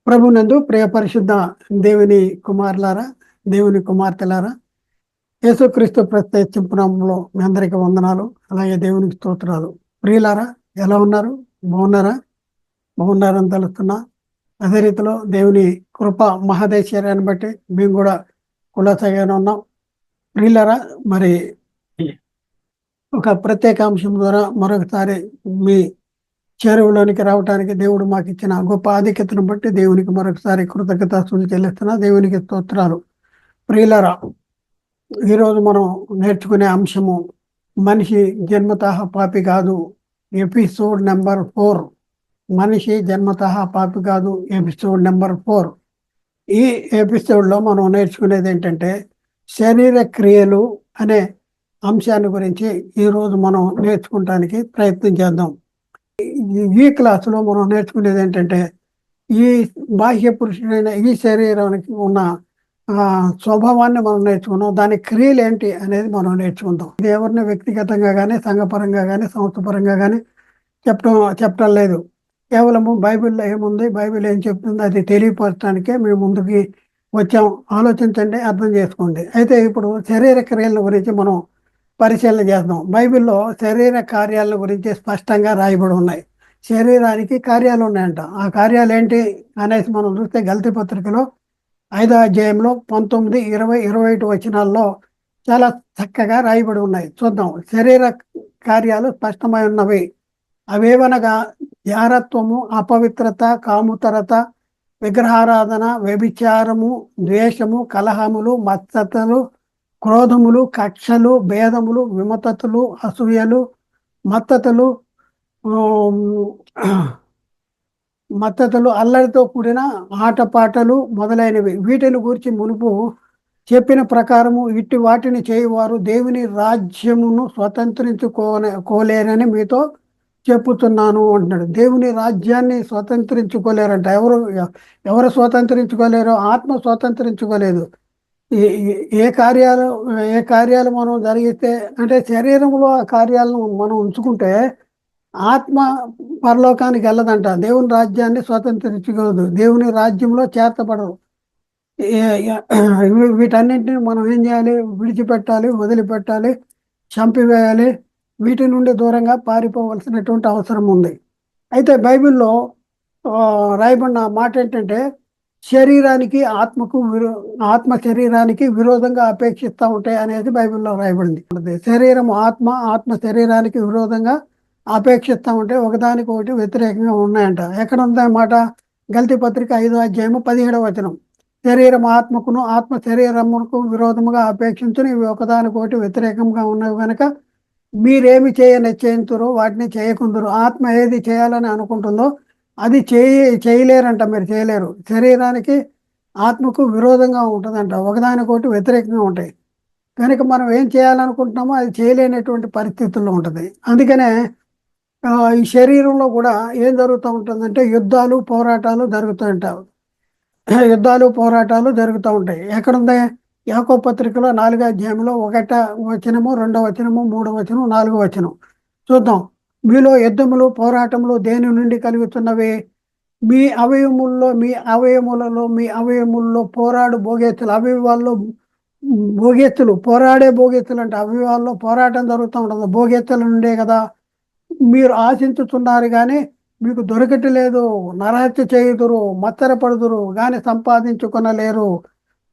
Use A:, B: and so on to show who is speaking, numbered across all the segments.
A: ప్రభునందు ప్రియ పరిశుద్ధ దేవుని కుమారులారా, దేవుని కుమార్తెలారా, యేసుక్రీస్తు ప్రత్యేకింపు నామములో మీ అందరికీ వందనాలు. అలాగే దేవునికి స్తోత్రాలు. ప్రియులారా, ఎలా ఉన్నారు? బాగున్నారా? బాగున్నారని తెలుస్తున్నా. అదే రీతిలో దేవుని కృప మహదైశ్వర్యాన్ని బట్టి మేము కూడా కులాసగానే ఉన్నాం. ప్రియులారా, మరి ఒక ప్రత్యేక అంశం ద్వారా మరొకసారి మీ చేరువలోనికి రావడానికి దేవుడు మాకు ఇచ్చిన గొప్ప ఆధిక్యతను బట్టి దేవునికి మరొకసారి కృతజ్ఞతాస్తుతులు చెల్లిస్తున్నా. దేవునికి స్తోత్రాలు. ప్రియులారా, ఈరోజు మనం నేర్చుకునే అంశము మనిషి జన్మతః పాపి కాదు. Episode number 4. మనిషి జన్మతః పాపి కాదు, ఎపిసోడ్ నెంబర్ 4. ఈ ఎపిసోడ్లో మనం నేర్చుకునేది ఏంటంటే శరీర క్రియలు అనే అంశాన్ని గురించి ఈరోజు మనం నేర్చుకోవడానికి ప్రయత్నం చేద్దాం. ఈ క్లాసులో మనం నేర్చుకునేది ఏంటంటే ఈ బాహ్య పురుషుడైన ఈ శరీరానికి ఉన్న స్వభావాన్ని మనం నేర్చుకున్నాం. దాని క్రియలు ఏంటి అనేది మనం నేర్చుకుందాం. ఇది ఎవరిని వ్యక్తిగతంగా కానీ, సంఘపరంగా కానీ, సంస్థపరంగా కానీ చెప్పడం లేదు. కేవలము బైబిల్లో ఏముంది, బైబిల్ ఏం చెప్తుంది అది తెలియపరచడానికే మేము ముందుకి వచ్చాం. ఆలోచించండి, అర్థం చేసుకోండి. అయితే ఇప్పుడు శరీర క్రియల గురించి మనం పరిశీలన చేద్దాం. బైబిల్లో శరీర కార్యాల గురించి స్పష్టంగా రాయబడి ఉన్నాయి. శరీరానికి కార్యాలు ఉన్నాయంట. ఆ కార్యాలు ఏంటి అనేసి మనం చూస్తే గలతీ పత్రికలో 5వ అధ్యాయంలో 19, 20, 21 వచనాల్లో చాలా చక్కగా రాయబడి ఉన్నాయి. చూద్దాం. శరీర కార్యాలు స్పష్టమై ఉన్నవి. అవేవనగా జారత్వము, అపవిత్రత, కాముతరత, విగ్రహారాధన, వ్యభిచారము, ద్వేషము, కలహములు, మత్సతలు, క్రోధములు, కక్షలు, భేదములు, విమతతులు, అసూయలు, మత్తతులు, అల్లరితో కూడిన ఆటపాటలు మొదలైనవి. వీటిని గురించి మునుపు చెప్పిన ప్రకారము ఇట్టి వాటిని చేయవారు దేవుని రాజ్యమును స్వతంత్రించుకోలేరని మీతో చెప్పుతున్నాను అంటున్నాడు. దేవుని రాజ్యాన్ని స్వతంత్రించుకోలేరంట. ఎవరు స్వతంత్రించుకోలేరు? ఆత్మ స్వతంత్రించుకోలేదు. ఏ కార్యాలు మనం జరిగితే, అంటే శరీరంలో ఆ కార్యాలను మనం ఉంచుకుంటే ఆత్మ పరలోకానికి వెళ్ళదంట. దేవుని రాజ్యాన్ని స్వతంత్రించుకోదు. దేవుని రాజ్యంలో చేర్చబడరు. వీటన్నింటినీ మనం ఏం చేయాలి? విడిచిపెట్టాలి, వదిలిపెట్టాలి, చంపివేయాలి. వీటి నుండి దూరంగా పారిపోవలసినటువంటి అవసరం ఉంది. అయితే బైబిల్లో రాయబడిన మాట ఏంటంటే శరీరానికి ఆత్మ శరీరానికి విరోధంగా అపేక్షిస్తూ ఉంటాయి అనేది బైబిల్లో రాయబడింది. శరీరం ఆత్మ శరీరానికి విరోధంగా అపేక్షిస్తూ ఉంటే ఒకదానికి ఒకటి వ్యతిరేకంగా ఉన్నాయంట. ఎక్కడ ఉందన్నమాట? గలతీ పత్రిక 5వ అధ్యాయము 17వ వచనం. శరీరం ఆత్మకును, ఆత్మ శరీరమునకు విరోధముగా అపేక్షించును, ఇవి ఒకదానికొకటి వ్యతిరేకంగా ఉన్నవి కనుక మీరేమి నిశ్చయించురో వాటిని చేయకుందరు. ఆత్మ ఏది చేయాలని అనుకుంటుందో అది చేయలేరంట. మీరు చేయలేరు. శరీరానికి ఆత్మకు విరోధంగా ఉంటుందంట. ఒకదానికొకటి వ్యతిరేకంగా ఉంటాయి. కనుక మనం ఏం చేయాలనుకుంటున్నామో అది చేయలేనటువంటి పరిస్థితుల్లో ఉంటుంది. అందుకనే ఈ శరీరంలో కూడా ఏం జరుగుతూ ఉంటుందంటే యుద్ధాలు పోరాటాలు జరుగుతూ ఉంటాయి. ఎక్కడుంది? యాకోబు పత్రికలో 4వ అధ్యాయంలో 1వ వచనము, 2వ వచనము, 3వ వచనం, 4వ వచనం చూద్దాం. మీలో యుద్ధములు పోరాటములు దేని నుండి కలుగుతున్నవి? మీ అవయములలో పోరాడు భోగేత్తులు. అవయవాల్లో భోగేత్తులు, పోరాడే భోగేత్తులు అంటే అవయవాల్లో పోరాటం జరుగుతూ ఉంటుంది. భోగేత్తుల నుండే కదా మీరు ఆశించుతున్నారు, కానీ మీకు దొరకట్లేదు. నరహత్య చేయుదురు, మత్తరపడుదురు కానీ సంపాదించుకొనలేరు.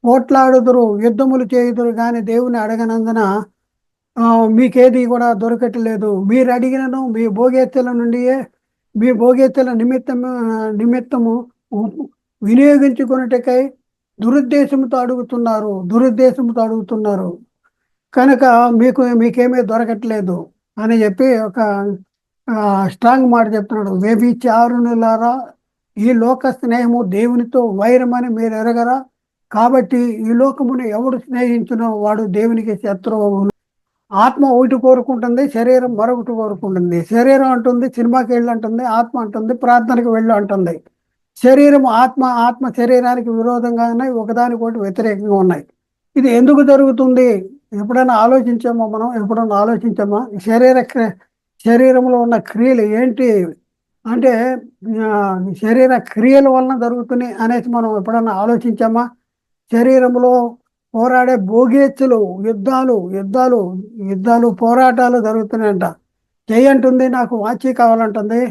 A: పోట్లాడుదురు, యుద్ధములు చేయుదురు కానీ దేవుని అడగనందున మీకేది కూడా దొరకట్లేదు. మీరు అడిగినను మీ భోగేత్తల నిమిత్తము వినియోగించుకున్నట్టుకై దురుద్దేశంతో అడుగుతున్నారు కనుక మీకేమీ దొరకట్లేదు అని చెప్పి ఒక స్ట్రాంగ్ మాట చెప్తున్నాడు. వ్యభిచారులారా, ఈ లోక స్నేహము దేవునితో వైరమని మీరు ఎరగరా? కాబట్టి ఈ లోకమును ఎవడు స్నేహించునో వాడు దేవునికి శత్రువు. ఆత్మ ఒకటి కోరుకుంటుంది, శరీరం మరొకటి కోరుకుంటుంది. శరీరం అంటుంది సినిమాకి వెళ్ళు అంటుంది, ఆత్మ అంటుంది ప్రార్థనకు వెళ్ళు అంటుంది. శరీరం ఆత్మ శరీరానికి విరోధంగా ఉన్నాయి, ఒకదానికొకటి వ్యతిరేకంగా ఉన్నాయి. ఇది ఎందుకు జరుగుతుంది? ఎప్పుడైనా ఆలోచించామా? శరీరంలో ఉన్న క్రియలు ఏంటి? అంటే ఆ, శరీర క్రియల వలన జరుగుతున్నాయి అనేసి మనం ఎప్పుడన్నా ఆలోచించామా? శరీరంలో పోరాడే భోగేచ్చులు, యుద్ధాలు యుద్ధాలు యుద్ధాలు పోరాటాలు జరుగుతున్నాయంట. చెయ్యి అంటుంది నాకు వాచి కావాలంటుంది,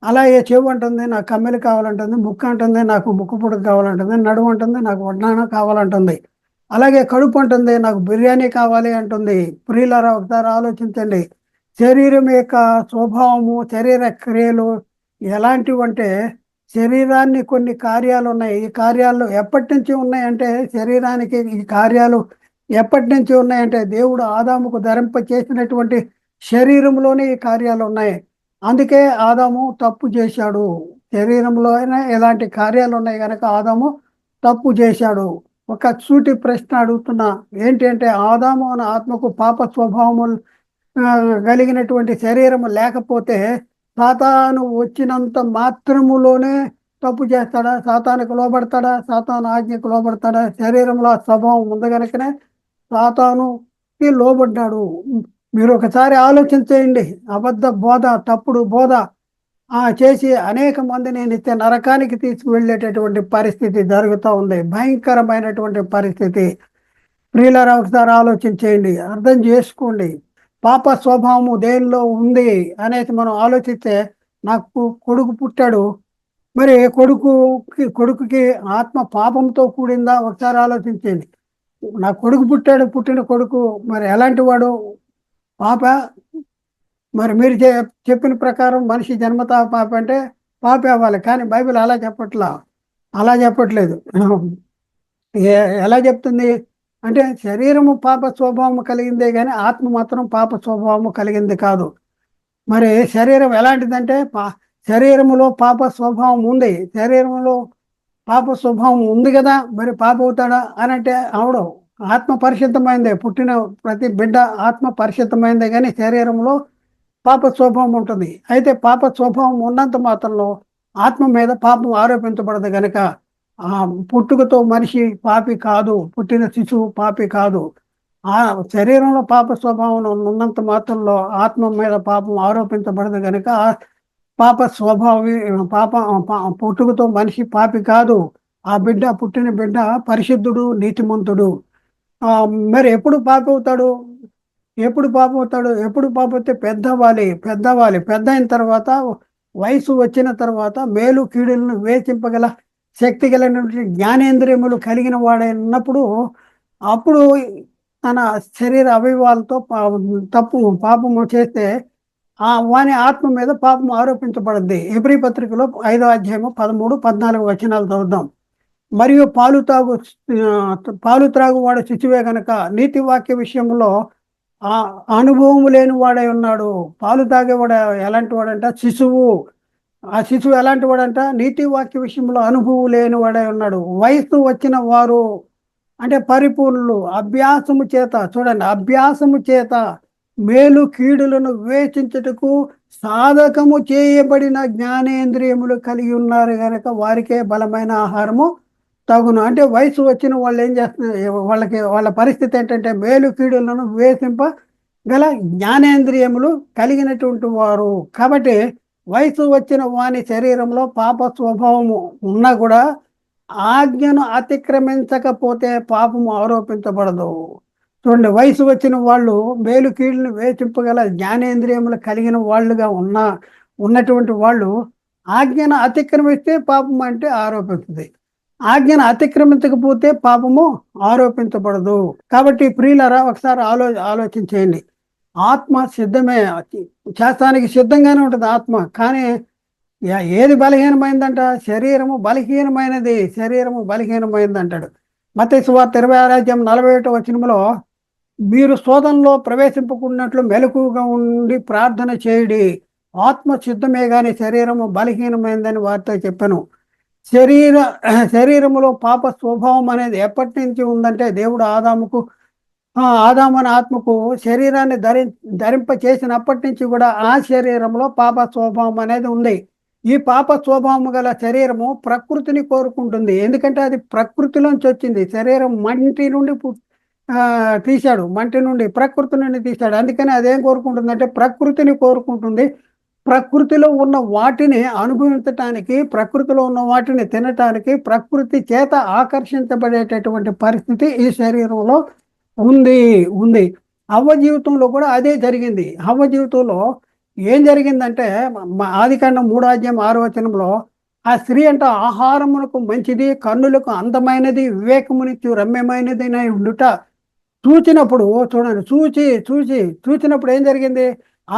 A: అలాగే చెవు అంటుంది నాకు కమ్మెలు కావాలంటుంది, ముక్కు అంటుంది నాకు ముక్కు పుడక కావాలంటుంది, నడుము అంటుంది నాకు వడ్డానం కావాలంటుంది, అలాగే కడుపు అంటుంది నాకు బిర్యానీ కావాలి అంటుంది. ప్రియులారా ఒకసారి ఆలోచించండి. శరీరం యొక్క స్వభావము, శరీర క్రియలు ఎలాంటివంటే, శరీరాన్ని కొన్ని కార్యాలు ఉన్నాయి. ఈ కార్యాలు ఎప్పటి నుంచి ఉన్నాయంటే, శరీరానికి ఈ కార్యాలు ఎప్పటి నుంచి ఉన్నాయంటే దేవుడు ఆదాముకు ధరింప చేసినటువంటి శరీరంలోనే ఈ కార్యాలు ఉన్నాయి. అందుకే ఆదాము తప్పు చేశాడు. శరీరంలో అయినా ఎలాంటి కార్యాలు ఉన్నాయి కనుక ఆదాము తప్పు చేశాడు. ఒక సూటి ప్రశ్న అడుగుతున్నా, ఏంటి అంటే, ఆదాము అనే ఆత్మకు పాప స్వభావము ఆ, కలిగినటువంటి శరీరము లేకపోతే సాతాను వచ్చినంత మాత్రములోనే తప్పు చేస్తాడా? సాతానుకు లోబడతాడా? సాతాను ఆజ్ఞకు లోబడతాడా? శరీరంలో ఆ స్వభావం ఉంది కనుకనే సాతానుకి లోబడ్డాడు. మీరు ఒకసారి ఆలోచించేయండి. అబద్ధ బోధ, తప్పుడు బోధ చేసి అనేక మందిని నిత్య నరకానికి తీసుకువెళ్ళేటటువంటి పరిస్థితి జరుగుతూ ఉంది. భయంకరమైనటువంటి పరిస్థితి. ప్రియులారా ఒకసారి ఆలోచించేయండి, అర్థం చేసుకోండి. పాప స్వభావము దేనిలో ఉంది అనేది మనం ఆలోచిస్తే, నాకు కొడుకు పుట్టాడు, మరి కొడుకుకి ఆత్మ పాపంతో కూడిందా? ఒకసారి ఆలోచించండి. నా కొడుకు పుట్టాడు, పుట్టిన కొడుకు మరి ఎలాంటి వాడు? పాప. మరి మీరు చెప్పిన ప్రకారం మనిషి జన్మతా పాప అంటే పాపే అవ్వాలి, కానీ బైబిల్ అలా చెప్పట్లా, అలా చెప్పట్లేదు. ఎలా చెప్తుంది అంటే, శరీరము పాప స్వభావము కలిగిందే కానీ ఆత్మ మాత్రం పాప స్వభావము కలిగింది కాదు. మరి శరీరం ఎలాంటిదంటే, శరీరములో పాప స్వభావం ఉంది. శరీరంలో పాప స్వభావం ఉంది కదా, మరి పాప అవుతాడా అని అంటే అవడం. ఆత్మ పరిశుద్ధమైందే, పుట్టిన ప్రతి బిడ్డ ఆత్మ పరిశుద్ధమైందే, కానీ శరీరంలో పాప స్వభావం ఉంటుంది. అయితే పాప స్వభావం ఉన్నంత మాత్రంలో ఆత్మ మీద పాపం ఆరోపించబడదు కనుక ఆ పుట్టుకతో మనిషి పాపి కాదు, పుట్టిన శిశువు పాపి కాదు. ఆ శరీరంలో పాప స్వభావం ఉన్నంత మాత్రంలో ఆత్మ మీద పాపం ఆరోపించబడదు కనుక పాప స్వభావి పాప పుట్టుకతో మనిషి పాపి కాదు. ఆ బిడ్డ, పుట్టిన బిడ్డ పరిశుద్ధుడు, నీతిమంతుడు. మరి ఎప్పుడు పాపి అవుతాడు? ఎప్పుడు పాపం అవుతాడు? ఎప్పుడు పాపం అయితే పెద్ద అయిన తర్వాత, వయసు వచ్చిన తర్వాత మేలు కీడులను వేచింపగల శక్తి కలిగినటువంటి జ్ఞానేంద్రియములు కలిగిన వాడైనప్పుడు, అప్పుడు తన శరీర అవయవాలతో పాపము చేస్తే వాని ఆత్మ మీద పాపం ఆరోపించబడింది. హెబ్రీ పత్రికలో 5వ అధ్యాయము 13, 14 వచనాలు చదువుదాం. మరియు పాలు త్రాగువాడు శిశువే గనక నీతి వాక్య విషయంలో ఆ అనుభవం లేని వాడై ఉన్నాడు. పాలు తాగేవాడు ఎలాంటి వాడంట? శిశువు. ఆ శిశువు ఎలాంటి వాడంట? నీతి వాక్య విషయంలో అనుభవం లేని వాడై ఉన్నాడు. వయసు వచ్చిన వారు అంటే పరిపూర్ణులు, అభ్యాసము చేత, చూడండి, అభ్యాసము చేత మేలు కీడులను వివేచించుటకు సాధకము చేయబడిన జ్ఞానేంద్రియములు కలిగి ఉన్నారు కనుక వారికే బలమైన ఆహారము తగును. అంటే వయసు వచ్చిన వాళ్ళు ఏం చేస్తున్నారు? వాళ్ళ పరిస్థితి ఏంటంటే, మేలు కీడులను వివేచింపగల జ్ఞానేంద్రియములు కలిగినటువంటి వారు. కాబట్టి వయసు వచ్చిన వాని శరీరంలో పాప స్వభావము ఉన్నా కూడా ఆజ్ఞను అతిక్రమించకపోతే పాపము ఆరోపించబడదు. చూడండి, వయసు వచ్చిన వాళ్ళు మేలు కీడును వేచింపగల జ్ఞానేంద్రియములు కలిగిన వాళ్ళుగా ఉన్నటువంటి వాళ్ళు ఆజ్ఞను అతిక్రమిస్తే పాపం అంటే ఆరోపిస్తుంది. ఆజ్ఞను అతిక్రమించకపోతే పాపము ఆరోపించబడదు. కాబట్టి ప్రియులారా ఒకసారి ఆలోచించేయండి. ఆత్మ సిద్ధమే, శాస్త్రానికి సిద్ధంగానే ఉంటుంది ఆత్మ. కానీ ఏది బలహీనమైందంట? శరీరము బలహీనమైంది అంటాడు. మత్తయి సువార్త 26వ అధ్యాయం 41వ వచనంలో, మీరు శోధనలో ప్రవేశింపకున్నట్లు మెలకుగా ఉండి ప్రార్థన చేయుడి, ఆత్మ సిద్ధమే కానీ శరీరము బలహీనమైందని వారితో చెప్పాను. శరీరములో పాప స్వభావం అనేది ఎప్పటి నుంచి ఉందంటే, దేవుడు ఆదాము అనే ఆత్మకు శరీరాన్ని ధరింప చేసినప్పటి నుంచి కూడా ఆ శరీరంలో పాప స్వభావం అనేది ఉంది. ఈ పాప స్వభావం గల శరీరము ప్రకృతిని కోరుకుంటుంది. ఎందుకంటే అది ప్రకృతిలోంచి వచ్చింది. శరీరం మంటి నుండి తీశాడు, మంటి నుండి, ప్రకృతి నుండి తీశాడు. అందుకని అదేం కోరుకుంటుంది అంటే ప్రకృతిని కోరుకుంటుంది. ప్రకృతిలో ఉన్న వాటిని అనుభవించటానికి, ప్రకృతిలో ఉన్న వాటిని తినటానికి, ప్రకృతి చేత ఆకర్షించబడేటటువంటి పరిస్థితి ఈ శరీరంలో ఉంది ఉంది. హవ్వ జీవితంలో కూడా అదే జరిగింది. హవ్వ జీవితంలో ఏం జరిగిందంటే ఆదికాండం 3:6 ఆ స్త్రీ అంట ఆహారమునకు మంచిది, కన్నులకు అందమైనది, వివేకమునిచ్చు రమ్యమైనది ఉండుట చూచినప్పుడు, చూడండి, చూచినప్పుడు ఏం జరిగింది?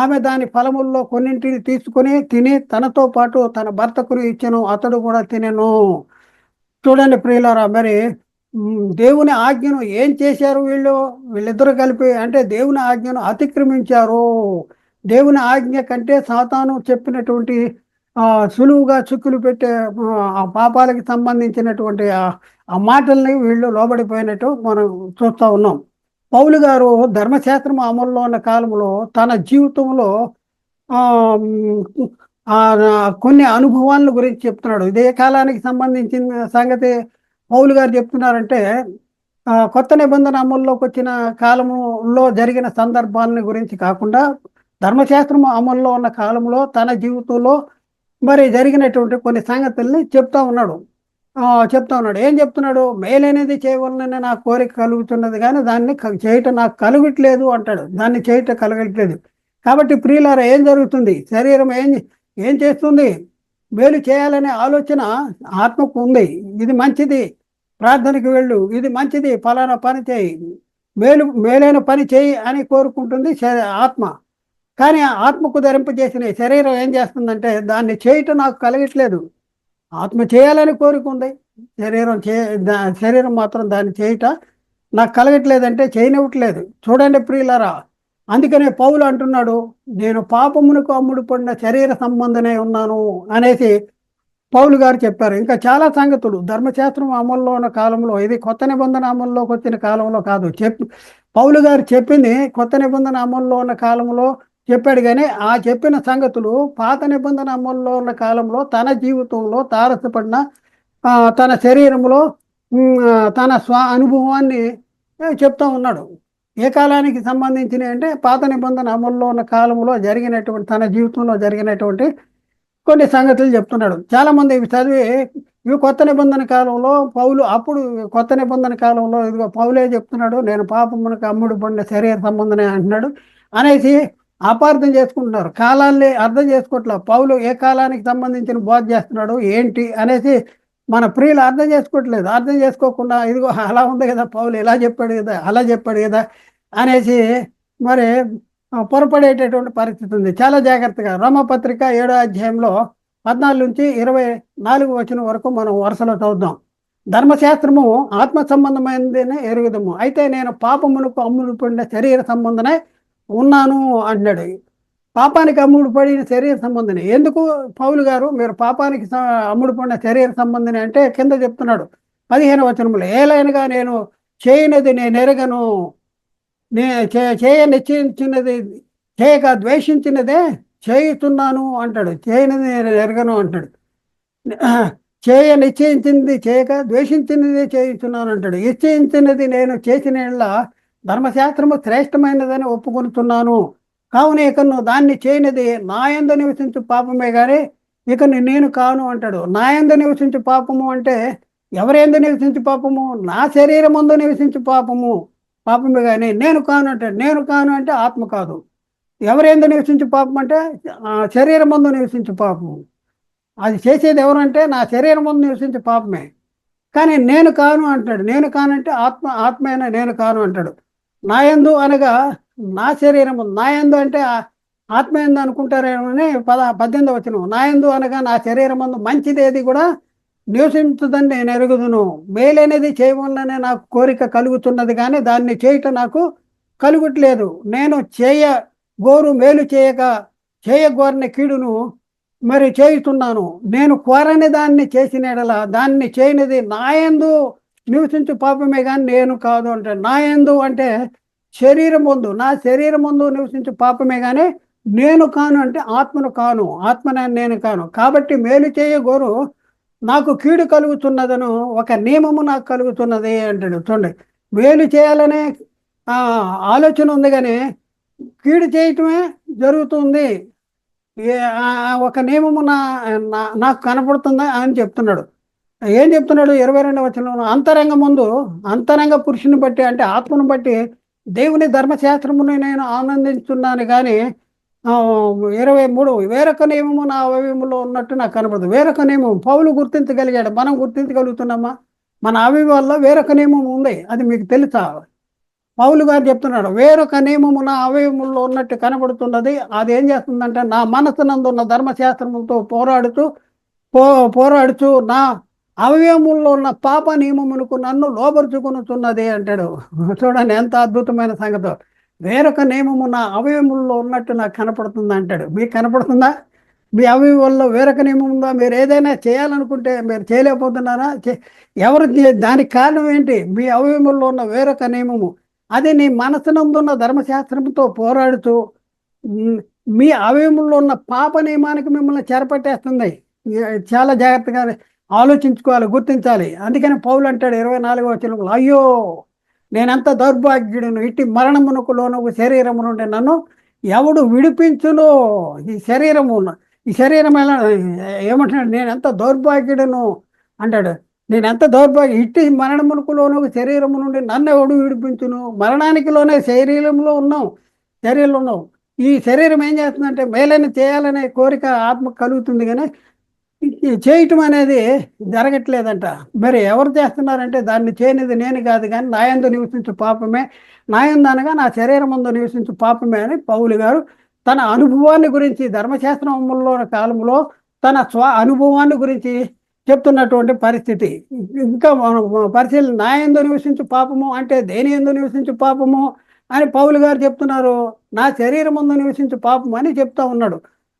A: ఆమె దాని ఫలముల్లో కొన్నింటిని తీసుకుని తిని తనతో పాటు తన భర్తకు ఇచ్చెను, అతడు కూడా తినెను. చూడండి ప్రియులారా, మరి దేవుని ఆజ్ఞను ఏం చేశారు వీళ్ళిద్దరూ కలిపి? అంటే దేవుని ఆజ్ఞను అతిక్రమించారు. దేవుని ఆజ్ఞ కంటే సాతాను చెప్పినటువంటి సులువుగా చిక్కులు పెట్టే ఆ పాపాలకి సంబంధించినటువంటి ఆ మాటల్ని వీళ్ళు లోబడిపోయినట్టు మనం చూస్తూ ఉన్నాం. పౌలు గారు ధర్మశాస్త్రం అమల్లో ఉన్న కాలంలో తన జీవితంలో కొన్ని అనుభవాల గురించి చెప్తున్నాడు. ఇదే కాలానికి సంబంధించిన సంగతి పౌలు గారు చెప్తున్నారంటే కొత్త నిబంధన అమల్లోకి వచ్చిన కాలంలో జరిగిన సందర్భాలని గురించి కాకుండా ధర్మశాస్త్రం అమల్లో ఉన్న కాలంలో తన జీవితంలో మరి జరిగినటువంటి కొన్ని సంగతుల్ని చెప్తా ఉన్నాడు. ఏం చెప్తున్నాడు? మేలైనది చేయవలనని నాకు కోరిక కలుగుతున్నది కానీ దాన్ని చేయటం నాకు కలగట్లేదు అంటాడు. దాన్ని చేయటం కలగట్లేదు. కాబట్టి ప్రియులారా, ఏం జరుగుతుంది? శరీరం ఏం చేస్తుంది? మేలు చేయాలనే ఆలోచన ఆత్మకు ఉంది. ఇది మంచిది, ప్రార్థనకి వెళ్ళు, ఇది మంచిది, ఫలానా పని చేయి, మేలైన పని చేయి అని కోరుకుంటుంది ఆత్మ. కానీ ఆత్మకు ధరింపజేసిన శరీరం ఏం చేస్తుందంటే దాన్ని చేయటం నాకు కలగట్లేదు. ఆత్మ చేయాలని కోరుకుంది, శరీరం మాత్రం దాన్ని చేయట నాకు కలగట్లేదంటే చేయనివ్వట్లేదు. చూడండి ప్రియులారా, అందుకనే పౌలు అంటున్నాడు, నేను పాపమునకు అమ్ముడు పడిన శరీర సంబంధనే ఉన్నాను అనేసి పౌలు గారు చెప్పారు. ఇంకా చాలా సంగతులు ధర్మశాస్త్రం అమల్లో ఉన్న కాలంలో, ఇది కొత్త నిబంధన అమల్లోకి వచ్చిన కాలంలో కాదు, పౌలు గారు చెప్పింది కొత్త నిబంధన అమల్లో ఉన్న కాలంలో చెప్పాడు. కానీ ఆ చెప్పిన సంగతులు పాత నిబంధన అమల్లో ఉన్న కాలంలో తన జీవితంలో తారసపడిన తన శరీరంలో తన అనుభవాన్ని చెప్తా ఉన్నాడు. ఏ కాలానికి సంబంధించినవి అంటే పాత నిబంధన అమల్లో ఉన్న కాలంలో జరిగినటువంటి, తన జీవితంలో జరిగినటువంటి కొన్ని సంగతులు చెప్తున్నాడు. చాలామంది ఇవి చదివి ఇవి కొత్త నిబంధన కాలంలో పౌలు, అప్పుడు కొత్త నిబంధన కాలంలో ఇదిగో పౌలే చెప్తున్నాడు, నేను పాపమునకు అమ్ముడు పడిన శరీర సంబంధమే అంటున్నాడు అనేసి అపార్థం చేసుకుంటున్నారు. కాలాన్ని అర్థం చేసుకోవట్లేదు. పౌలు ఏ కాలానికి సంబంధించిన బోధ చేస్తున్నాడు ఏంటి అనేసి మన ప్రియులు అర్థం చేసుకోవట్లేదు. అర్థం చేసుకోకుండా ఇదిగో అలా ఉంది కదా, పౌలు ఇలా చెప్పాడు కదా, అలా చెప్పాడు కదా అనేసి మరి పొరపడేటటువంటి పరిస్థితి ఉంది. చాలా జాగ్రత్తగా రోమపత్రిక 7వ అధ్యాయంలో 14 నుంచి 24 వరకు మనం వరుసలో చదువుదాం. ధర్మశాస్త్రము ఆత్మ సంబంధమైనదినే ఎరుగుదము, అయితే నేను పాపమునకు అమ్ముడు పడిన శరీర సంబంధనే ఉన్నాను అంటున్నాడు. పాపానికి అమ్ముడు పడిన శరీర సంబంధనే. ఎందుకు పౌలు గారు మీరు పాపానికి అమ్ముడు పడిన శరీర సంబంధనే అంటే కింద చెప్తున్నాడు 15వ వచనంలో, ఏలైనగా నేను చేయనది నేను ఎరగను, నిశ్చయించినది చేయక ద్వేషించినదే చేయుతున్నాను అంటాడు. చేయనిది నేను ఎరగను అంటాడు. నిశ్చయించింది చేయక ద్వేషించినదే చేయుతున్నాను అంటాడు. నిశ్చయించినది నేను చేసిన ధర్మశాస్త్రము శ్రేష్టమైనదని ఒప్పుకొనుతున్నాను, కావున ఇకను దాన్ని చేయనిది నా యందు నివసించు పాపమే కానీ ఇక నేను కాను అంటాడు. నా యందు నివసించు పాపము అంటే ఎవరెందు నివసించు పాపము? నా శరీరం ముందు నివసించు పాపమే కానీ నేను కాను అంటాడు. నేను కాను అంటే ఆత్మ కాదు. ఎవరెందు నివసించు పాపం అంటే శరీరం ముందు నివసించు పాపము. అది చేసేది ఎవరంటే నా శరీరం ముందు నివసించే పాపమే. కానీ నేను కాను అంటాడు. నేను కానంటే ఆత్మైన నేను కాను అంటాడు. నాయందు అనగా నా శరీరం, నాయందు అంటే ఆత్మయందు అనుకుంటారేమని 18వ వచనం. నాయందు అనగా నా శరీరం ముందు మంచిది ఏది కూడా నివసించదని నేను ఎరుగుదును, మేలనేది చేయవలననే నాకు కోరిక కలుగుతున్నది కానీ దాన్ని చేయటం నాకు కలుగట్లేదు. నేను మేలు చేయగోరని కీడును మరి చేయుతున్నాను. నేను కోరని దాన్ని చేసిన ఎడల దాన్ని చేయనిది నాయందు నివసించు పాపమే కానీ నేను కాదు అంటే. నాయందు అంటే శరీరం ముందు, నా శరీరం ముందు నివసించు పాపమే కానీ నేను కాను అంటే ఆత్మను కాను, నేను కాను. కాబట్టి మేలు చేయగోరు నాకు కీడు కలుగుతున్నదను ఒక నియమము నాకు కలుగుతున్నది అంటాడు. చూడండి, మేలు చేయాలనే ఆలోచన ఉంది కానీ కీడు చేయటమే జరుగుతుంది. ఒక నియమము నాకు కనపడుతుందా అని చెప్తున్నాడు. ఏం చెప్తున్నాడు 22వ వచనంలో? అంతరంగ ముందు, అంతరంగ పురుషుని బట్టి అంటే ఆత్మను బట్టి దేవుని ధర్మశాస్త్రమును నేను ఆనందించున్నాను కానీ 23 వేరొక నియమము నా అవయవములో ఉన్నట్టు నాకు కనపడదు. వేరొక నియమం పౌలు గుర్తించగలిగాడు, మనం గుర్తించగలుగుతున్నామా? మన అవయవాల్లో వేరొక నియమం ఉంది, అది మీకు తెలుసా? పౌలు గారు చెప్తున్నాడు, వేరొక నియమము నా అవయవముల్లో ఉన్నట్టు కనబడుతున్నది. అది ఏం చేస్తుందంటే నా మనసునందున్న ధర్మశాస్త్రముతో పోరాడుచు నా అవయవముల్లో ఉన్న పాప నియమమునకు నన్ను లోబరుచుకొనుచున్నది అంటాడు. చూడండి ఎంత అద్భుతమైన సంగతి. వేరొక నియమము నా అవయవముల్లో ఉన్నట్టు నాకు కనపడుతుంది అంటాడు. మీకు కనపడుతుందా? మీ అవయవాల్లో వేరొక నియమం ఉందా? మీరు ఏదైనా చేయాలనుకుంటే మీరు చేయలేకపోతున్నారా? ఎవరు దానికి కారణం ఏంటి? మీ అవయవముల్లో ఉన్న వేరొక నియమము. అది నీ మనసునందున్న ధర్మశాస్త్రంతో పోరాడుతూ మీ అవయవముల్లో ఉన్న పాప నియమానికి మిమ్మల్ని చెరపట్టేస్తుంది. చాలా జాగ్రత్తగా ఆలోచించుకోవాలి, గుర్తించాలి. అందుకని పౌలు అంటాడు 24వ వచనంలో, అయ్యో నేనెంత దౌర్భాగ్యుడును, ఇట్టి మరణమునకు లోనగు శరీరము నుండి నన్ను ఎవడు విడిపించును? ఈ శరీరం ఎలా ఏమంటున్నాడు? నేనెంత దౌర్భాగ్యుడును అంటాడు. నేనెంత దౌర్భాగ్యం, ఇట్టి మరణమునకు లోనగు శరీరము నుండి నన్ను ఎవడు విడిపించును? మరణానికి లోనే శరీరంలో ఉన్నాం. ఈ శరీరం ఏం చేస్తుందంటే మేలని చేయాలనే కోరిక ఆత్మకు కలుగుతుంది, కానీ చేయటం అనేది జరగట్లేదంట. మరి ఎవరు చేస్తున్నారంటే దాన్ని చేయనిది నేను కాదు కానీ నాయందు నివసించు పాపమే, నాయందు అనగా నా శరీరం ముందు నివసించు పాపమే అని పౌలు గారు తన అనుభవాన్ని గురించి ధర్మశాస్త్రంలో కాలంలో తన అనుభవాన్ని గురించి చెప్తున్నటువంటి పరిస్థితి. ఇంకా పరిశీలన, నాయందు నివసించు పాపము అంటే దేని ఎందు నివసించు పాపము అని పౌలు గారు చెప్తున్నారు. నా శరీరం ముందు నివసించు పాపము అని చెప్తా ఉన్నాడు.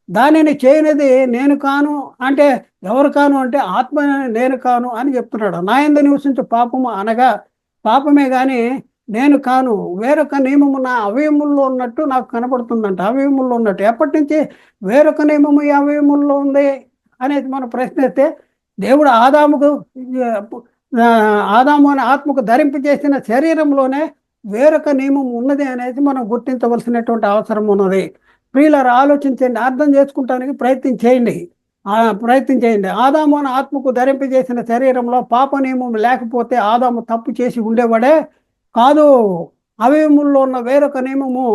A: దానిని చేయనిది నేను కాను అంటే ఎవరు కాను అంటే ఆత్మ నేను కాను అని చెప్తున్నాడు. నా యందు నివసించు పాపము అనగా పాపమే కానీ నేను కాను. వేరొక నియమము నా అవయముల్లో ఉన్నట్టు నాకు కనపడుతుందంట. అవయముల్లో ఉన్నట్టు ఎప్పటి నుంచి వేరొక నియమము ఈ అవయముల్లో ఉంది అనేది మనం ప్రశ్నిస్తే, దేవుడు ఆదాము అనే ఆత్మకు ధరింపు చేసిన శరీరంలోనే వేరొక నియమం ఉన్నది అనేది మనం గుర్తించవలసినటువంటి అవసరం ఉన్నది. ప్రియులారా, ఆలోచించండి, అర్థం చేసుకుంటానికి ప్రయత్నం చేయండి. ఆదాము అనే ఆత్మకు ధరింపు చేసిన శరీరంలో పాప నియమం లేకపోతే ఆదాము తప్పు చేసి ఉండేవాడే కాదు. అవయముల్లో ఉన్న వేరొక నియమము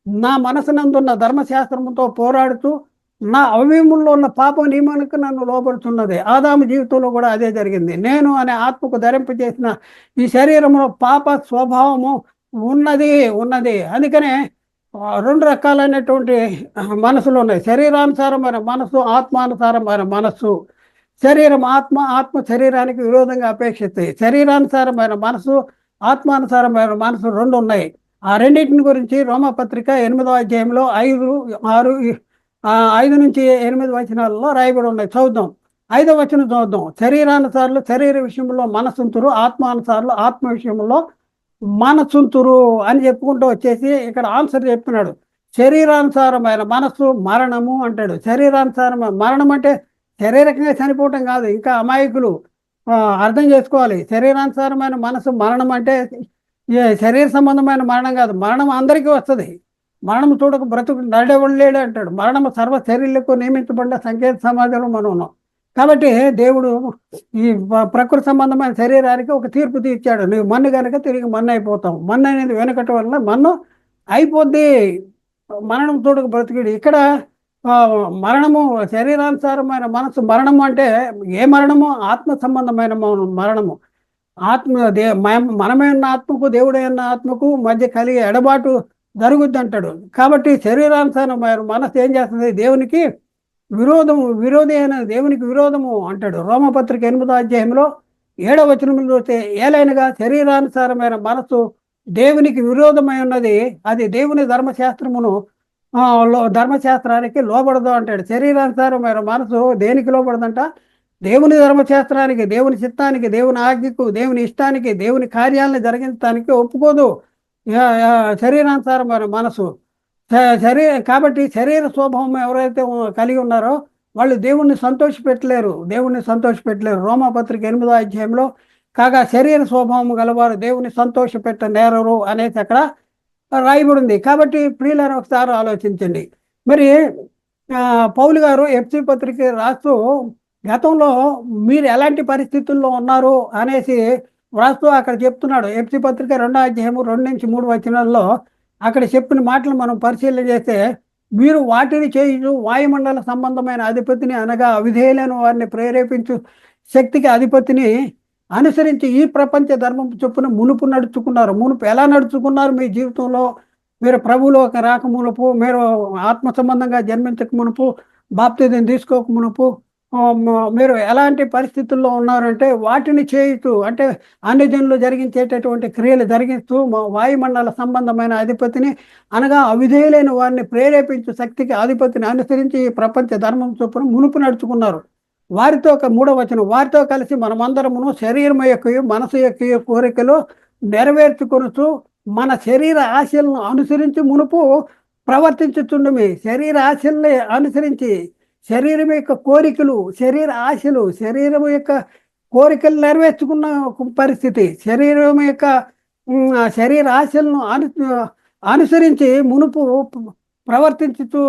A: నా మనసునందున్న ధర్మశాస్త్రముతో పోరాడుతూ నా అవయముల్లో ఉన్న పాప నియమానికి నన్ను లోపడుతున్నది. ఆదాము జీవితంలో కూడా అదే జరిగింది. నేను అనే ఆత్మకు ధరింపు చేసిన ఈ శరీరంలో పాప స్వభావము ఉన్నది. అందుకనే 2 రకాలైనటువంటి మనసులు ఉన్నాయి. శరీరానుసారమైన మనసు, ఆత్మానుసారమైన మనస్సు. ఆత్మ శరీరానికి విరోధంగా అపేక్షిస్తాయి. శరీరానుసారమైన మనసు, ఆత్మానుసారమైన మనసు 2 ఉన్నాయి. ఆ రెండింటిని గురించి రోమపత్రిక 8వ అధ్యాయంలో 5 నుంచి 8 వచనాలలో రాయబడి ఉన్నాయి. చూద్దాం. 5వ వచనం చూద్దాం. శరీరానుసారులు శరీర విషయంలో మనసుంతురు, ఆత్మానుసారులు ఆత్మ విషయంలో మనసుంతురు అని చెప్పుకుంటూ వచ్చేసి ఇక్కడ ఆన్సర్ చెప్తున్నాడు. శరీరానుసారమైన మనస్సు మరణము అంటాడు. శరీరానుసారమైన మరణం అంటే శరీరకంగా చనిపోవటం కాదు. ఇంకా అమాయకులు అర్థం చేసుకోవాలి. శరీరానుసారమైన మనసు మరణం అంటే శరీర సంబంధమైన మరణం కాదు. మరణం అందరికీ వస్తుంది. మరణం చూడక బ్రతుకు నడేవాళ్ళు లేడు అంటాడు. మరణం సర్వ శరీరకు నియమించబడిన సంకేత సమాజంలో మనం ఉన్నాం. కాబట్టి దేవుడు ఈ ప్రకృతి సంబంధమైన శరీరానికి ఒక తీర్పు తీర్చాడు. నువ్వు మన్ను కనుక తిరిగి మన్ను అయిపోతాం. మన్ను అనేది వెనకట వల్ల మన్ను అయిపోద్ది. మరణం తోడుకు బ్రతికిడు. ఇక్కడ మరణము శరీరానుసారమైన మనసు మరణము అంటే ఏ మరణము? ఆత్మ సంబంధమైన మరణము. మనమే ఉన్న ఆత్మకు దేవుడైన ఆత్మకు మధ్య కలిగే ఎడబాటు జరుగుద్ది అంటాడు. కాబట్టి శరీరానుసారమైన మనసు ఏం చేస్తుంది? దేవునికి విరోధి అయిన దేవునికి విరోధము అంటాడు. రోమపత్రిక 8వ అధ్యాయంలో 7వ వచనంలో చూస్తే, ఏలైనగా శరీరానుసారమైన మనసు దేవునికి విరోధమై ఉన్నది, అది దేవుని ధర్మశాస్త్రానికి లోబడదు అంటాడు. శరీరానుసారమైన మనసు దేనికి లోబడదంట? దేవుని ధర్మశాస్త్రానికి, దేవుని చిత్తానికి, దేవుని ఆజ్ఞకు, దేవుని ఇష్టానికి, దేవుని కార్యాలను జరిగించడానికి ఒప్పుకోదు శరీరానుసారమైన మనసు. కాబట్టి శరీర స్వభావం ఎవరైతే కలిగి ఉన్నారో వాళ్ళు దేవుణ్ణి సంతోషపెట్టలేరు. రోమపత్రిక 8వ అధ్యాయంలో కాగా శరీర స్వభావం గలవారు దేవుని సంతోషపెట్టనేరరు అనేసి అక్కడ రాయబడింది. కాబట్టి ప్రియులారా, ఒకసారి ఆలోచించండి. మరి పౌలు గారు ఎఫ్సి పత్రిక రాస్తూ గతంలో మీరు ఎలాంటి పరిస్థితుల్లో ఉన్నారు అనేసి వ్రాస్తూ అక్కడ చెప్తున్నాడు. ఎఫ్సి పత్రిక 2వ అధ్యాయము 2-3 వచనాల్లో అక్కడ చెప్పిన మాటలు మనం పరిశీలన చేస్తే, మీరు వాటిని చేయుచు వాయుమండల సంబంధమైన అధిపతిని అనగా అవిధేయులైన వారిని ప్రేరేపించు శక్తికి అధిపతిని అనుసరించి ఈ ప్రపంచ ధర్మం చొప్పున మునుపు నడుచుకున్నారు. మునుపు ఎలా నడుచుకున్నారు మీ జీవితంలో? మీరు ప్రభువులోకి రాక మునుపు, మీరు ఆత్మ సంబంధంగా జన్మించక మునుపు, బాప్తిజం తీసుకోక మునుపు మీరు ఎలాంటి పరిస్థితుల్లో ఉన్నారంటే, వాటిని చేయుతూ అంటే అన్ని జనులు జరిగించేటటువంటి క్రియలు జరిగిస్తూ వాయుమండల సంబంధమైన అధిపతిని అనగా అవిధేయులైన వారిని ప్రేరేపించు శక్తికి అధిపతిని అనుసరించి ఈ ప్రపంచ ధర్మం చొప్పున మునుపు నడుచుకున్నారు. వారితో 3వ వచనం, వారితో కలిసి మనమందరమును శరీరం యొక్క మనసు యొక్క కోరికలు నెరవేర్చుకొనుచు మన శరీర ఆశలను అనుసరించి మునుపు ప్రవర్తించుచుండమే. శరీర ఆశల్ని అనుసరించి శరీరం యొక్క కోరికలు, శరీర ఆశలు, శరీరం యొక్క కోరికలు నెరవేర్చుకున్న పరిస్థితి, శరీరం యొక్క శరీర ఆశలను అనుసరించి మునుపు ప్రవర్తించుతూ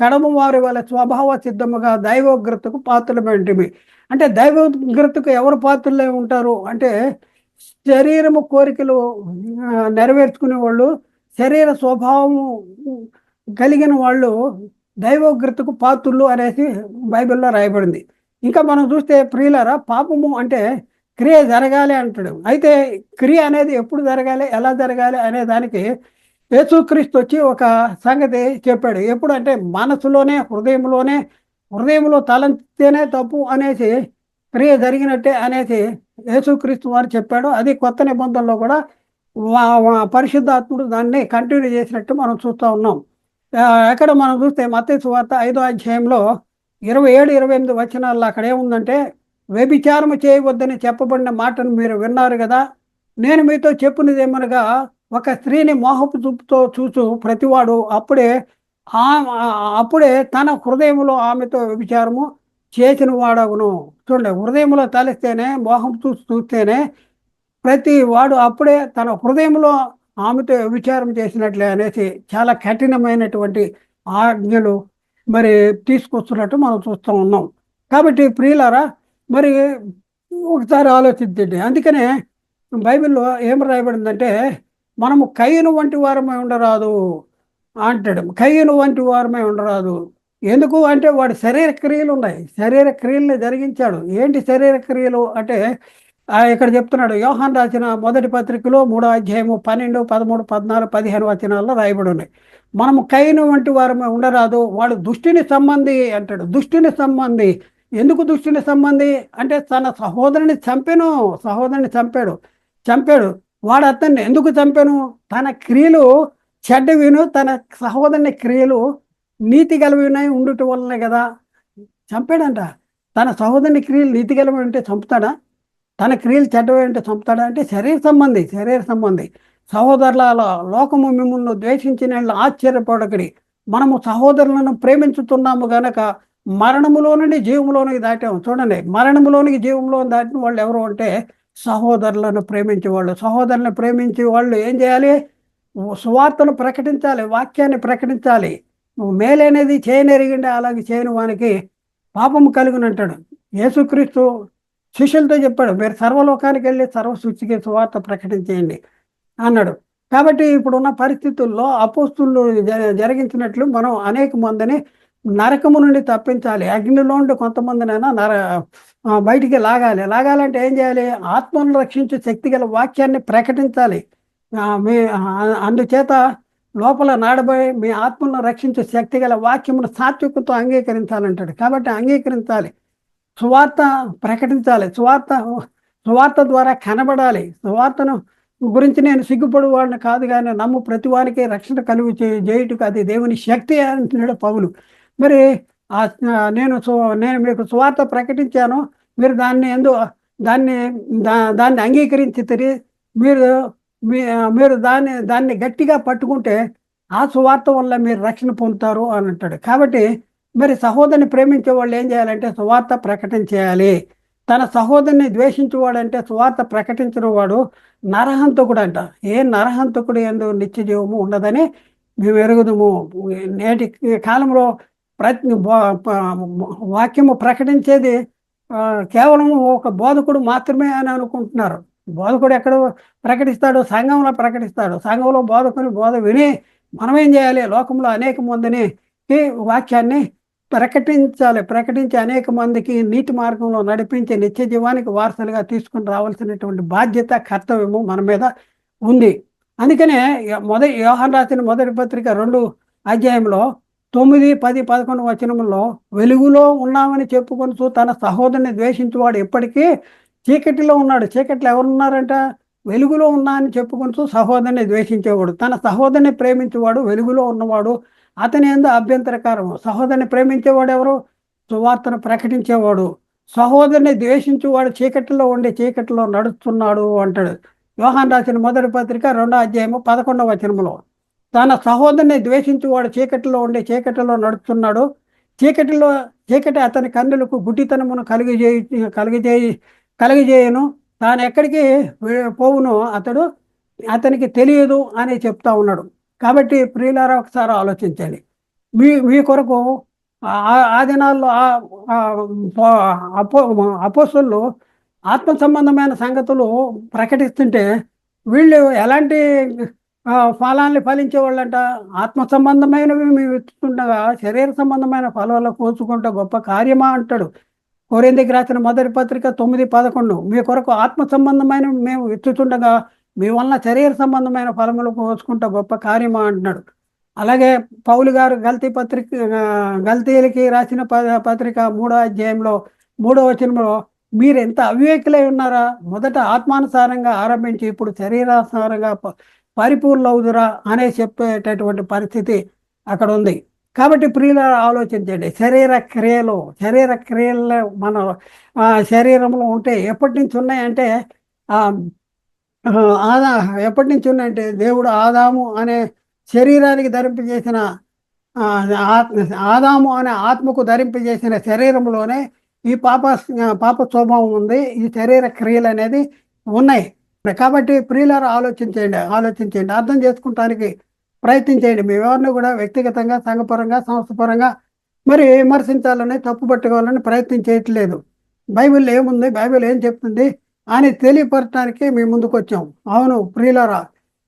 A: కడమ వారి వల్ల స్వభావ సిద్ధముగా దైవోగ్రతకు పాత్రమైనవి. అంటే దైవోగ్రతకు ఎవరు పాత్రలే ఉంటారు అంటే, శరీరము కోరికలు నెరవేర్చుకునే వాళ్ళు, శరీర స్వభావము కలిగిన వాళ్ళు దైవోగ్రతకు పాత్రులు అనేసి బైబిల్లో రాయబడింది. ఇంకా మనం చూస్తే ప్రియులారా, పాపము అంటే క్రియ జరగాలి అంటాడు. అయితే క్రియ అనేది ఎప్పుడు జరగాలి, ఎలా జరగాలి అనే దానికి యేసుక్రీస్తు వచ్చి ఒక సంగతి చెప్పాడు. ఎప్పుడు అంటే మనసులోనే, హృదయంలో తలంతేనే తప్పు అనేసి క్రియ జరిగినట్టే అనేసి యేసుక్రీస్తు వారు చెప్పాడు. అది కొత్త నిబంధనలో కూడా పరిశుద్ధాత్ముడు దాన్ని కంటిన్యూ చేసినట్టు మనం చూస్తూ ఉన్నాం. ఎక్కడ మనం చూస్తే మత్తయి సువార్త 5వ అధ్యాయంలో 27-28 వచనాల్లో అక్కడ ఏముందంటే, వ్యభిచారము చేయవద్దని చెప్పబడిన మాటను మీరు విన్నారు కదా, నేను మీతో చెప్పినది ఏమనగా, ఒక స్త్రీని మోహపు చూపుతో చూచు ప్రతివాడు అప్పుడే తన హృదయంలో ఆమెతో వ్యభిచారము చేసిన వాడవును. చూడండి, హృదయంలో తలిస్తేనే, మోహం చూస్తేనే ప్రతి వాడు అప్పుడే తన హృదయంలో ఆమెతో వ్యభిచారం చేసినట్లే అనేసి చాలా కఠినమైనటువంటి ఆజ్ఞలు మరి తీసుకొస్తున్నట్టు మనం చూస్తూ ఉన్నాం. కాబట్టి ప్రియులారా, మరి ఒకసారి ఆలోచించండి. అందుకనే బైబిల్లో ఏం రాయబడిందంటే, మనము కయ్యను వంటి వారమై ఉండరాదు అంటాడు. కయ్యను వంటి వారమై ఉండరాదు. ఎందుకు అంటే వాడు శరీర క్రియలు ఉన్నాయి, శరీర క్రియల్ని జరిగించాడు. ఏంటి శరీర క్రియలు అంటే ఇక్కడ చెప్తున్నాడు. యోహాను రాసిన మొదటి పత్రికలో 3వ అధ్యాయము 12, 13, 14, 15 వచనాల్లో రాయబడి ఉన్నాయి. మనము కయ్యను వంటి వారమే ఉండరాదు. వాడు దుష్టుని సంబంధి అంటాడు. దుష్టుని సంబంధి. ఎందుకు దుష్టుని సంబంధి అంటే, తన సహోదరుని చంపాడు. వాడు అతన్ని ఎందుకు చంపాను? తన క్రియలు చెడ్డవిను, తన సహోదరుని క్రియలు నీతి గలవినై ఉండుట వల్లనే కదా చంపాడంట. తన సహోదరుని క్రియలు నీతి గలవి ఉంటే చంపుతాడా? తన క్రియలు చెడ్డవి అంటే చంపుతాడా? అంటే శరీర సంబంధి. సహోదరుల లోకము మిమ్మల్ని ద్వేషించిన ఆశ్చర్యపడకడి. మనము సహోదరులను ప్రేమించుతున్నాము గనక మరణములో నుండి జీవంలోనికి దాటాము. చూడండి, మరణములోనికి జీవంలో దాటిన వాళ్ళు ఎవరు అంటే సహోదరులను ప్రేమించేవాళ్ళు. సహోదరులను ప్రేమించే వాళ్ళు ఏం చేయాలి? సువార్తను ప్రకటించాలి, వాక్యాన్ని ప్రకటించాలి. నువ్వు మేలనేది చేయనెరిగిండే అలాగే చేయని వానికి పాపము కలుగునంటాడు. యేసుక్రీస్తు శిష్యులతో చెప్పాడు, మీరు సర్వలోకానికి వెళ్ళి సర్వసృష్టికి సువార్త ప్రకటించేయండి అన్నాడు. కాబట్టి ఇప్పుడున్న పరిస్థితుల్లో అపోస్తులు జరిగించినట్లు మనం అనేక మందిని నరకము నుండి తప్పించాలి. అగ్నిలో ఉండి కొంతమందినైనా బయటికి లాగాలంటే ఏం చేయాలి? ఆత్మను రక్షించే శక్తి గల వాక్యాన్ని ప్రకటించాలి. అందుచేత లోపల నాడబోయి మీ ఆత్మను రక్షించే శక్తి గల వాక్యమును సాత్వికతో అంగీకరించాలంటాడు. కాబట్టి అంగీకరించాలి, సువార్త ప్రకటించాలి, సువార్త ద్వారా కనబడాలి. సువార్తను గురించి నేను సిగ్గుపడువాడిని కాదు, కానీ నమ్ము ప్రతి వారికి రక్షణ కలుగు చేయుటకు అది దేవుని శక్తి అంటున్నాడు పౌలు. మరి నేను మీకు సువార్త ప్రకటించాను, మీరు దాన్ని అంగీకరించి మీరు దాన్ని గట్టిగా పట్టుకుంటే ఆ సువార్త వల్ల మీరు రక్షణ పొందుతారు అని అంటాడు. కాబట్టి మరి సహోదరుని ప్రేమించే వాళ్ళు ఏం చేయాలంటే సువార్త ప్రకటించేయాలి. తన సహోదరుని ద్వేషించేవాడంటే సువార్త ప్రకటించిన వాడు నరహంతకుడు అంట. ఏ నరహంతకుడు ఎందు నిత్య జీవము ఉండదని మేము ఎరుగుదుము. నేటి కాలంలో వాక్యము ప్రకటించేది కేవలం ఒక బోధకుడు మాత్రమే అని అనుకుంటున్నారు. బోధకుడు ఎక్కడ ప్రకటిస్తాడు? సంఘంలో ప్రకటిస్తాడు. సంఘంలో బోధకుని బోధ విని మనం ఏం చేయాలి? లోకంలో అనేక మందిని వాక్యాన్ని ప్రకటించాలి. ప్రకటించి అనేక మందికి నీతి మార్గంలో నడిపించి నిత్య జీవానికి వారసులుగా తీసుకుని రావాల్సినటువంటి బాధ్యత, కర్తవ్యము మన మీద ఉంది. అందుకనే యోహాను రాసిన మొదటి పత్రిక 2 అధ్యాయంలో 9, 10, 11 వచనములో వెలుగులో ఉన్నామని చెప్పుకొనుచు తన సహోదరుని ద్వేషించువాడు ఎప్పటికీ చీకటిలో ఉన్నాడు. చీకటిలో ఎవరున్నారంట? వెలుగులో ఉన్నా అని చెప్పుకొనుచు సహోదరుని ద్వేషించేవాడు. తన సహోదరుని ప్రేమించేవాడు వెలుగులో ఉన్నవాడు, అతని యందు అభ్యంతరకరము. సహోదరుని ప్రేమించేవాడు ఎవరు? సువార్తను ప్రకటించేవాడు. సహోదరుని ద్వేషించేవాడు చీకటిలో ఉండి చీకటిలో నడుస్తున్నాడు అంటాడు. యోహాను రాసిన మొదటి పత్రిక 2వ అధ్యాయము 11వ వచనములో తన సహోదరుని ద్వేషించేవాడు చీకటిలో ఉండి చీకటిలో నడుస్తున్నాడు. చీకటి అతని కన్నులకు గుడ్డితనమును కలిగజేయను. తాను ఎక్కడికి పోవునో అతనికి తెలియదు అని చెప్తా ఉన్నాడు. కాబట్టి ప్రియులారా, ఒకసారి ఆలోచించండి. మీ కొరకు ఆ దినాల్లో అపోస్తలులు ఆత్మ సంబంధమైన సంగతులు ప్రకటిస్తుంటే వీళ్ళు ఎలాంటి ఫలాన్ని ఫలించేవాళ్ళంట? ఆత్మ సంబంధమైనవి మేము ఎత్తుతుండగా శరీర సంబంధమైన ఫలాలు కోసుకుంటే గొప్ప కార్యమా అంటాడు. కొరింథీయులకు రాసిన మొదటి పత్రిక 9:11 మీ కొరకు ఆత్మ సంబంధమైన మేము ఎత్తుతుండగా మీ వలన శరీర సంబంధమైన ఫలములు కోసుకుంటే గొప్ప కార్యమా అంటున్నాడు. అలాగే పౌలు గారు గల్తీయులకి రాసిన పత్రిక 3వ అధ్యాయంలో 3వ వచనంలో మీరు ఎంత అవివేకులై ఉన్నారా? మొదట ఆత్మానుసారంగా ఆరంభించి ఇప్పుడు శరీరానుసారంగా పరిపూర్ణవుదురా అనే చెప్పేటటువంటి పరిస్థితి అక్కడ ఉంది. కాబట్టి ప్రియులారా, ఆలోచించండి. శరీర క్రియలు మన శరీరంలో ఉంటే ఎప్పటి నుంచి ఉన్నాయంటే ఎప్పటి నుంచి ఉన్నాయంటే దేవుడు ఆదాము అనే శరీరానికి ధరింపజేసిన ఆదాము అనే ఆత్మకు ధరింపజేసిన శరీరంలోనే ఈ పాప స్వభావం ఉంది. ఈ శరీర క్రియలు అనేది ఉన్నాయి. కాబట్టి ప్రియులారా, ఆలోచించండి, అర్థం చేసుకుంటానికి ప్రయత్నించేయండి. మీ ఎవరిని కూడా వ్యక్తిగతంగా, సంఘపరంగా, సంస్థపరంగా మరి విమర్శించాలని, తప్పు పట్టుకోవాలని ప్రయత్నం చేయట్లేదు. బైబిల్లో ఏముంది, బైబిల్ ఏం చెప్తుంది అని తెలియపరచడానికి మీ ముందుకు వచ్చాం. అవును ప్రియులారా,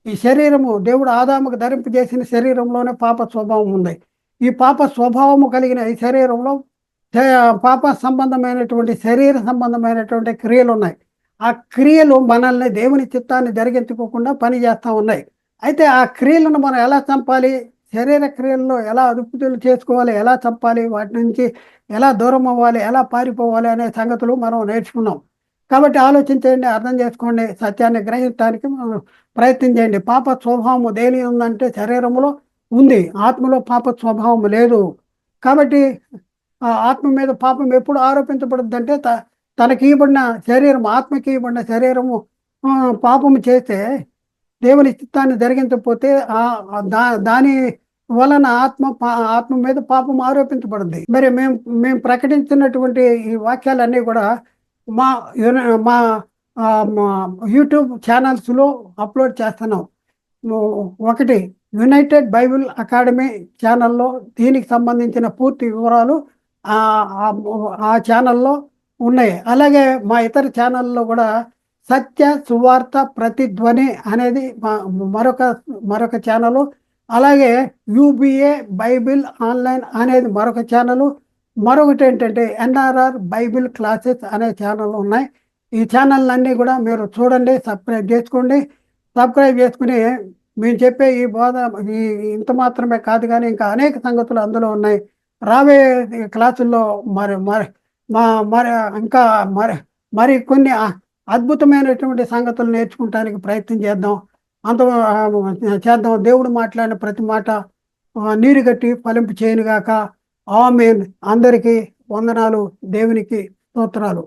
A: ఈ శరీరము దేవుడు ఆదాముకు ధరింపజేసిన శరీరంలోనే పాప స్వభావం ఉంది. ఈ పాప స్వభావము కలిగిన ఈ శరీరంలో పాప సంబంధమైనటువంటి శరీర సంబంధమైనటువంటి క్రియలు ఉన్నాయి. ఆ క్రియలు మనల్ని దేవుని చిత్తాన్ని జరిగించుకోకుండా పని చేస్తూ ఉన్నాయి. అయితే ఆ క్రియలను మనం ఎలా చంపాలి? శరీర క్రియల్లో ఎలా అదుపుతులు చేసుకోవాలి, ఎలా చంపాలి, వాటి నుంచి ఎలా దూరం అవ్వాలి, ఎలా పారిపోవాలి అనే సంగతులు మనం నేర్చుకున్నాం. కాబట్టి ఆలోచించండి, అర్థం చేసుకోండి, సత్యాన్ని గ్రహించడానికి ప్రయత్నం చేయండి. పాప స్వభావము దేని ఉందంటే శరీరంలో ఉంది, ఆత్మలో పాప స్వభావం లేదు. కాబట్టి ఆత్మ మీద పాపం ఎప్పుడు ఆరోపించబడుద్ది అంటే తనకి ఇవ్వబడిన శరీరం, ఆత్మకి ఇవ్వబడిన శరీరము పాపము చేస్తే దేవుని చిత్తాన్ని జరిగించకపోతే దాని వలన ఆత్మ మీద పాపం ఆరోపించబడింది. మరి మేము ప్రకటించినటువంటి ఈ వాక్యాలన్నీ కూడా మా యూట్యూబ్ ఛానల్స్లో అప్లోడ్ చేస్తున్నాం. ఒకటి యునైటెడ్ బైబిల్ అకాడమీ ఛానల్లో దీనికి సంబంధించిన పూర్తి వివరాలు ఆ ఛానల్లో ఉన్నాయి. అలాగే మా ఇతర ఛానల్లో కూడా సత్య సువార్త ప్రతిధ్వని అనేది మరొక ఛానలు, అలాగే యూబీఏ బైబిల్ ఆన్లైన్ అనేది మరొక ఛానలు, మరొకటి ఏంటంటే ఎన్ఆర్ఆర్ బైబిల్ క్లాసెస్ అనే ఛానల్ ఉన్నాయి. ఈ ఛానళ్ళన్నీ కూడా మీరు చూడండి, సబ్స్క్రైబ్ చేసుకుని మేము చెప్పే ఈ బోధ ఇంత మాత్రమే కాదు కానీ ఇంకా అనేక సంగతులు అందులో ఉన్నాయి. రాబోయే క్లాసుల్లో మరి కొన్ని అద్భుతమైనటువంటి సంగతులు నేర్చుకోవడానికి ప్రయత్నం చేద్దాం. దేవుడు మాట్లాడిన ప్రతి మాట నీరు గట్టి ఫలింపు చేయనుగాక. ఆమేన్. అందరికీ వందనాలు. దేవునికి స్తోత్రాలు.